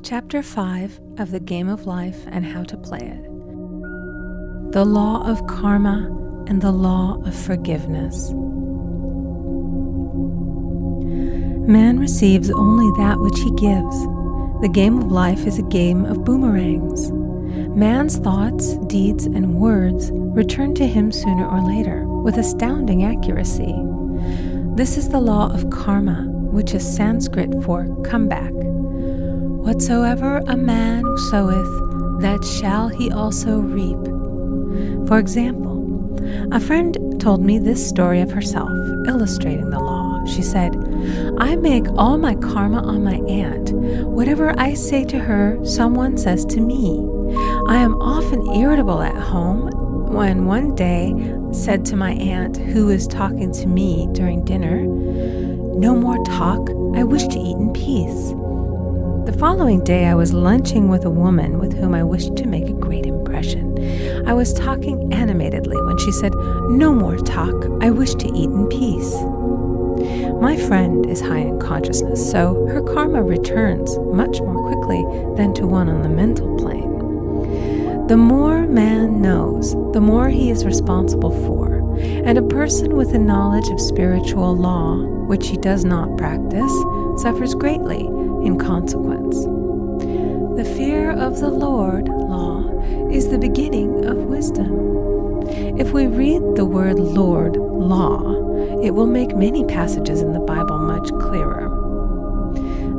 Chapter 5 of The Game of Life and How to Play It. The Law of Karma and the Law of Forgiveness. Man receives only that which he gives. The game of life is a game of boomerangs. Man's thoughts, deeds, and words return to him sooner or later with astounding accuracy. This is the law of karma, which is Sanskrit for comeback. Whatsoever a man soweth, that shall he also reap. For example, a friend told me this story of herself, illustrating the law. She said, I make all my karma on my aunt. Whatever I say to her, someone says to me. I am often irritable at home when one day said to my aunt, who was talking to me during dinner, no more talk, I wish to eat in peace. The following day, I was lunching with a woman with whom I wished to make a great impression. I was talking animatedly when she said, no more talk, I wish to eat in peace. My friend is high in consciousness, so her karma returns much more quickly than to one on the mental plane. The more man knows, the more he is responsible for, and a person with a knowledge of spiritual law, which he does not practice, suffers greatly in consequence. The fear of the Lord, law, is the beginning of wisdom. If we read the word Lord, law, it will make many passages in the Bible much clearer.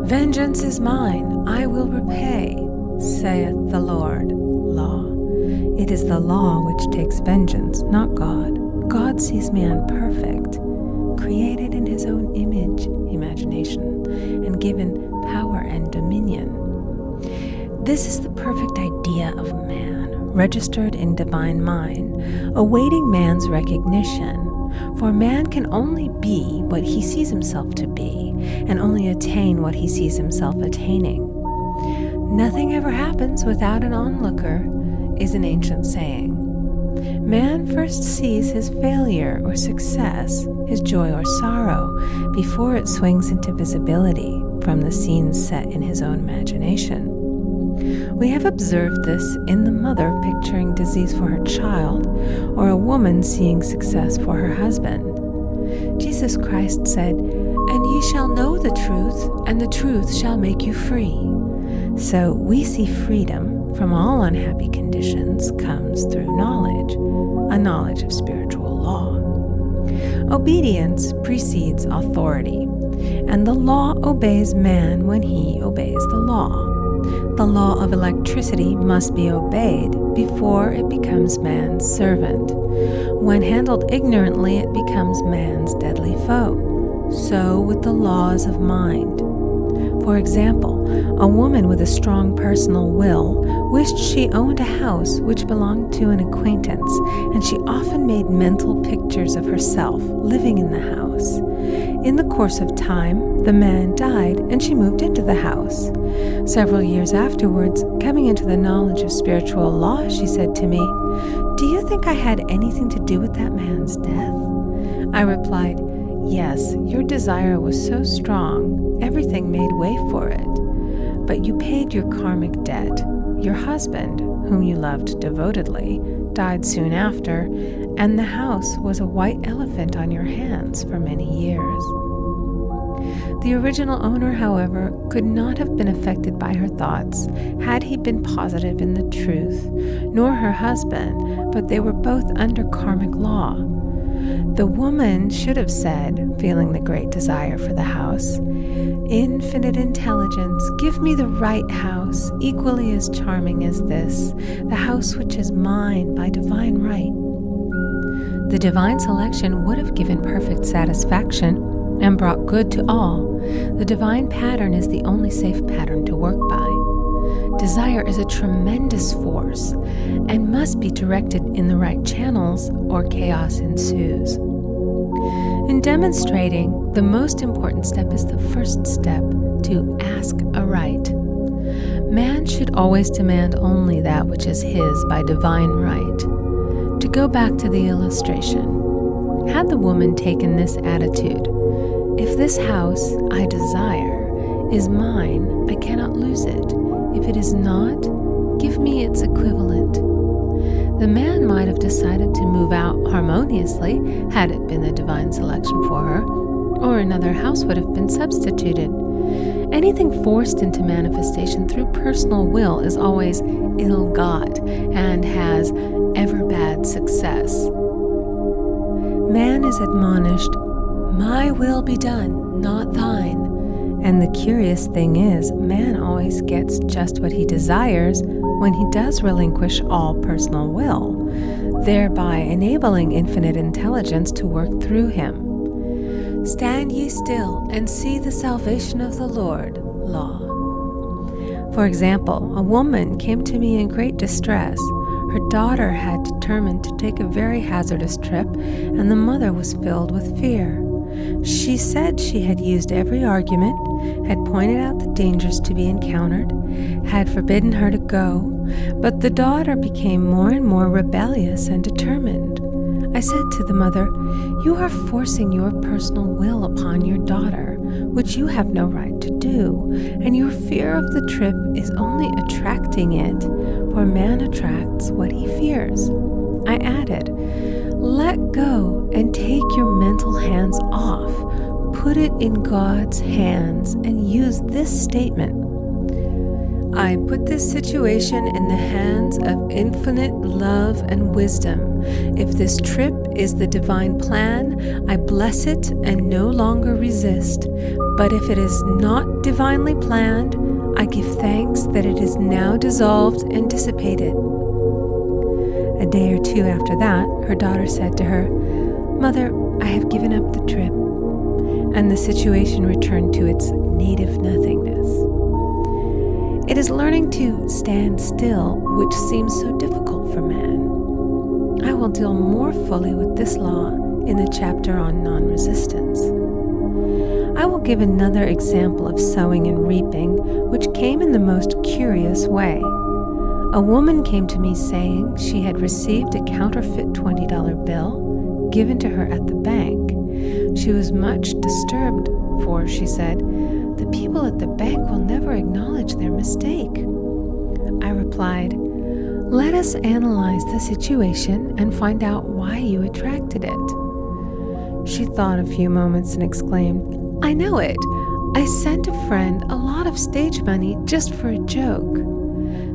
Vengeance is mine, I will repay, saith the Lord, law. It is the law which takes vengeance, not God. God sees man perfect, created in his own image, imagination, and given power and dominion. This is the perfect idea of man, registered in divine mind, awaiting man's recognition. For man can only be what he sees himself to be, and only attain what he sees himself attaining. Nothing ever happens without an onlooker, is an ancient saying. Man first sees his failure or success, his joy or sorrow, before it swings into visibility from the scenes set in his own imagination. We have observed this in the mother picturing disease for her child, or a woman seeing success for her husband. Jesus Christ said, "And ye shall know the truth, and the truth shall make you free." So we see freedom from all unhappy conditions comes through knowledge, a knowledge of spiritual law. Obedience precedes authority, and the law obeys man when he obeys the law. The law of electricity must be obeyed before it becomes man's servant. When handled ignorantly, it becomes man's deadly foe. So with the laws of mind. For example, a woman with a strong personal will wished she owned a house which belonged to an acquaintance, and she often made mental pictures of herself living in the house. In the course of time, the man died, and she moved into the house. Several years afterwards, coming into the knowledge of spiritual law, she said to me, "Do you think I had anything to do with that man's death?" I replied, "Yes, your desire was so strong, everything made way for it. But you paid your karmic debt. Your husband, whom you loved devotedly, died soon after, and the house was a white elephant on your hands for many years." The original owner, however, could not have been affected by her thoughts had he been positive in the truth, nor her husband, but they were both under karmic law. The woman should have said, feeling the great desire for the house, "Infinite intelligence, give me the right house, equally as charming as this, the house which is mine by divine right." The divine selection would have given perfect satisfaction and brought good to all. The divine pattern is the only safe pattern to work by. Desire is a tremendous force and must be directed in the right channels or chaos ensues. In demonstrating, the most important step is the first step, to ask aright. Man should always demand only that which is his by divine right. To go back to the illustration, had the woman taken this attitude, "If this house I desire is mine, I cannot lose it. If it is not, give me its equivalent. The man might have decided to move out harmoniously had it been the divine selection for her, or another house would have been substituted. Anything forced into manifestation through personal will is always ill-got and has ever bad success. Man is admonished, "My will be done, not thine." And the curious thing is, man always gets just what he desires when he does relinquish all personal will, thereby enabling infinite intelligence to work through him. Stand ye still and see the salvation of the Lord. Law. For example, a woman came to me in great distress. Her daughter had determined to take a very hazardous trip, and the mother was filled with fear. She said she had used every argument, had pointed out the dangers to be encountered, had forbidden her to go, but the daughter became more and more rebellious and determined. I said to the mother, "You are forcing your personal will upon your daughter, which you have no right to do, and your fear of the trip is only attracting it, for man attracts what he fears." I added, "Let go and take your mental hands off. Put it in God's hands and use this statement. I put this situation in the hands of infinite love and wisdom. If this trip is the divine plan, I bless it and no longer resist. But if it is not divinely planned, I give thanks that it is now dissolved and dissipated." A day or two after that, her daughter said to her, "Mother, I have given up the trip," and the situation returned to its native nothingness. It is learning to stand still which seems so difficult for man. I will deal more fully with this law in the chapter on non-resistance. I will give another example of sowing and reaping, which came in the most curious way. A woman came to me saying she had received a counterfeit $20 bill given to her at the bank. She was much disturbed, for, she said, "The people at the bank will never acknowledge their mistake." I replied, "Let us analyze the situation and find out why you attracted it." She thought a few moments and exclaimed, "I know it. I sent a friend a lot of stage money just for a joke."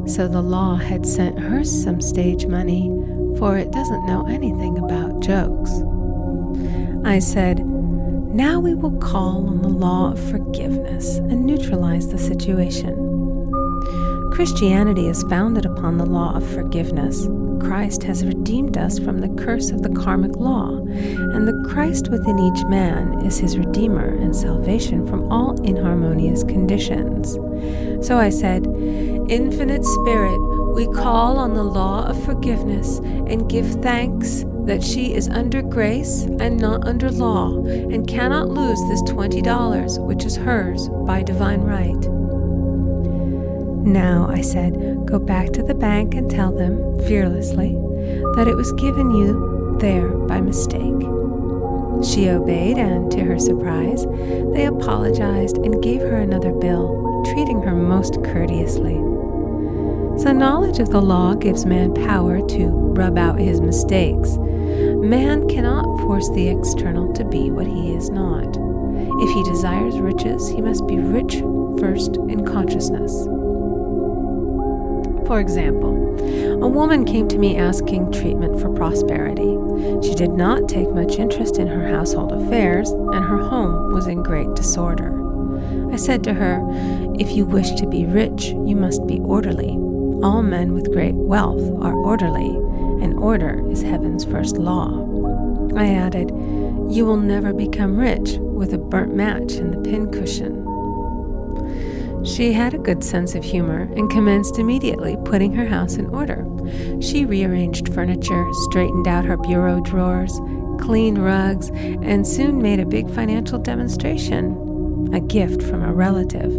So the law had sent her some stage money, for it doesn't know anything about jokes. I said, "Now we will call on the law of forgiveness and neutralize the situation." Christianity is founded upon the law of forgiveness. Christ has redeemed us from the curse of the karmic law, and the Christ within each man is his redeemer and salvation from all inharmonious conditions. So I said, "Infinite Spirit, we call on the law of forgiveness and give thanks that she is under grace and not under law, and cannot lose this $20, which is hers by divine right." Now, I said, "Go back to the bank and tell them, fearlessly, that it was given you there by mistake." She obeyed, and to her surprise, they apologized and gave her another bill, treating her most courteously. So knowledge of the law gives man power to rub out his mistakes. Man cannot force the external to be what he is not. If he desires riches, he must be rich first in consciousness. For example, a woman came to me asking treatment for prosperity. She did not take much interest in her household affairs, and her home was in great disorder. I said to her, "If you wish to be rich, you must be orderly. All men with great wealth are orderly, and order is heaven's first law." I added, "You will never become rich with a burnt match in the pincushion." She had a good sense of humor and commenced immediately putting her house in order. She rearranged furniture, straightened out her bureau drawers, cleaned rugs, and soon made a big financial demonstration, a gift from a relative.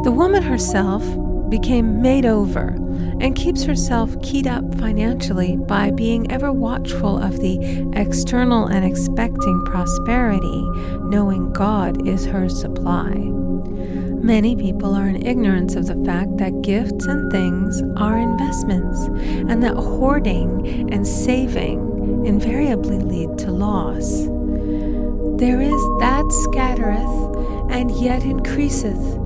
The woman herself became made over and keeps herself keyed up financially by being ever watchful of the external and expecting prosperity, knowing God is her supply. Many people are in ignorance of the fact that gifts and things are investments, and that hoarding and saving invariably lead to loss. There is that scattereth, and yet increaseth.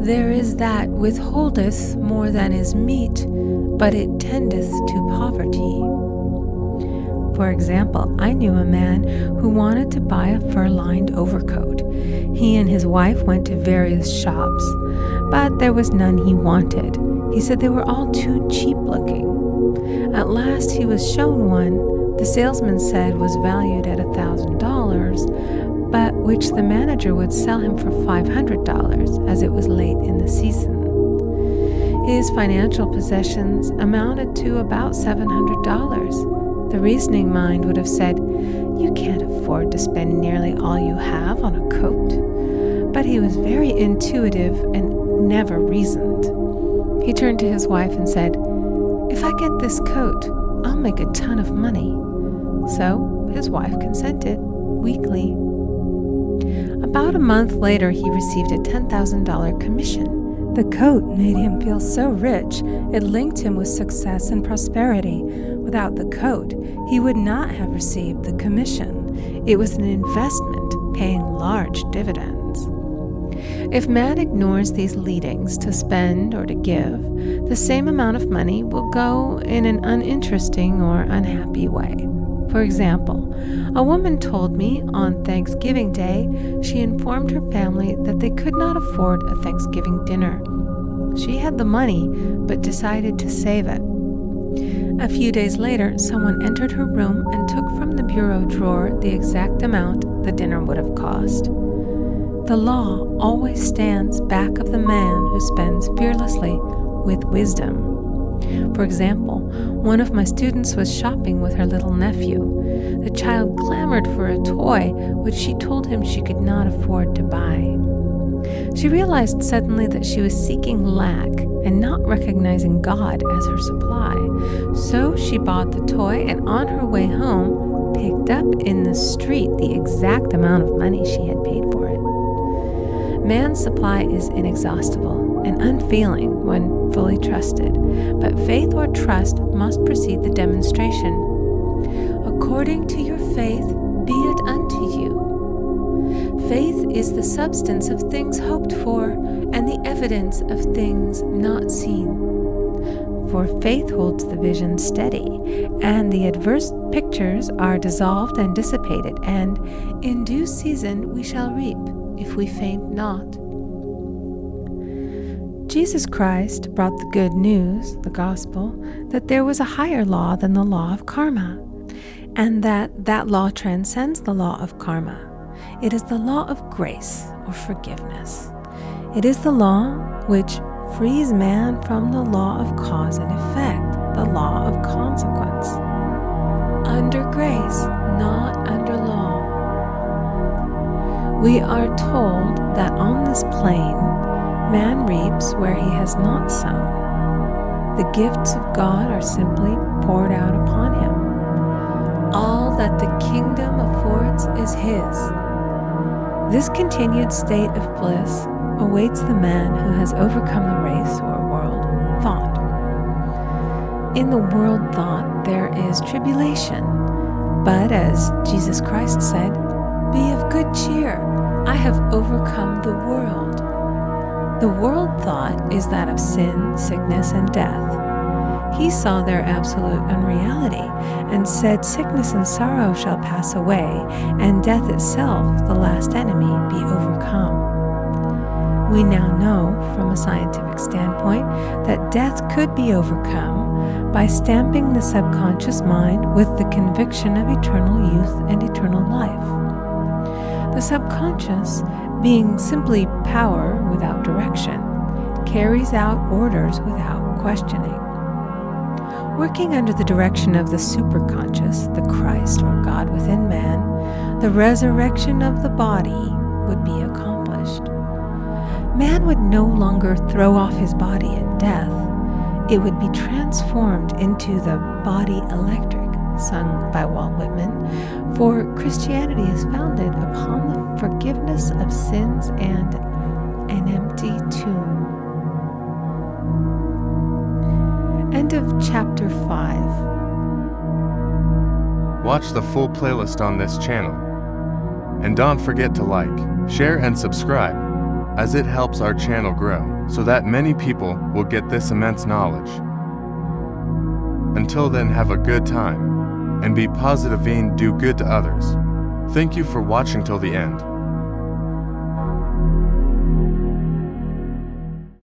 There is that withholdeth more than is meet, but it tendeth to poverty. For example, I knew a man who wanted to buy a fur-lined overcoat. He and his wife went to various shops, but there was none he wanted. He said they were all too cheap-looking. At last he was shown one the salesman said was valued at $1,000, but which the manager would sell him for $500 as it was late in the season. His financial possessions amounted to about $700. The reasoning mind would have said, "You can't afford to spend nearly all you have on a coat." But he was very intuitive and never reasoned. He turned to his wife and said, "If I get this coat, I'll make a ton of money." So his wife consented, weakly. About a month later, he received a $10,000 commission. The coat made him feel so rich, it linked him with success and prosperity. Without the coat, he would not have received the commission. It was an investment, paying large dividends. If man ignores these leadings to spend or to give, the same amount of money will go in an uninteresting or unhappy way. For example, a woman told me on Thanksgiving Day she informed her family that they could not afford a Thanksgiving dinner. She had the money, but decided to save it. A few days later, someone entered her room and took from the bureau drawer the exact amount the dinner would have cost. The law always stands back of the man who spends fearlessly with wisdom. For example, one of my students was shopping with her little nephew. The child clamored for a toy, which she told him she could not afford to buy. She realized suddenly that she was seeking lack and not recognizing God as her supply. So she bought the toy and on her way home picked up in the street the exact amount of money she had paid for it. Man's supply is inexhaustible and unfailing when fully trusted, but faith or trust must precede the demonstration. According to your faith, be it unto you. Faith is the substance of things hoped for and the evidence of things not seen. For faith holds the vision steady, and the adverse pictures are dissolved and dissipated, and in due season we shall reap, if we faint not. Jesus Christ brought the good news, the gospel, that there was a higher law than the law of karma, and that law transcends the law of karma. It is the law of grace or forgiveness. It is the law which frees man from the law of cause and effect, the law of consequence. Under grace, not under law. We are told that on this plane, man reaps where he has not sown. The gifts of God are simply poured out upon him. All that the kingdom affords is his. This continued state of bliss awaits the man who has overcome the race or world thought. In the world thought there is tribulation, but as Jesus Christ said, "Be of good cheer, I have overcome the world." The world thought is that of sin, sickness, and death. He saw their absolute unreality and said, "Sickness and sorrow shall pass away, and death itself, the last enemy, be overcome." We now know, from a scientific standpoint, that death could be overcome by stamping the subconscious mind with the conviction of eternal youth and eternal life. The subconscious, being simply power without direction, carries out orders without questioning. Working under the direction of the superconscious, the Christ or God within man, the resurrection of the body would be accomplished. Man would no longer throw off his body in death. It would be transformed into the body electric, sung by Walt Whitman, for Christianity is founded upon the forgiveness of sins and an empty tomb. End of chapter 5. Watch the full playlist on this channel. And don't forget to like, share, and subscribe, as it helps our channel grow, so that many people will get this immense knowledge. Until then, have a good time, and be positive and do good to others. Thank you for watching till the end.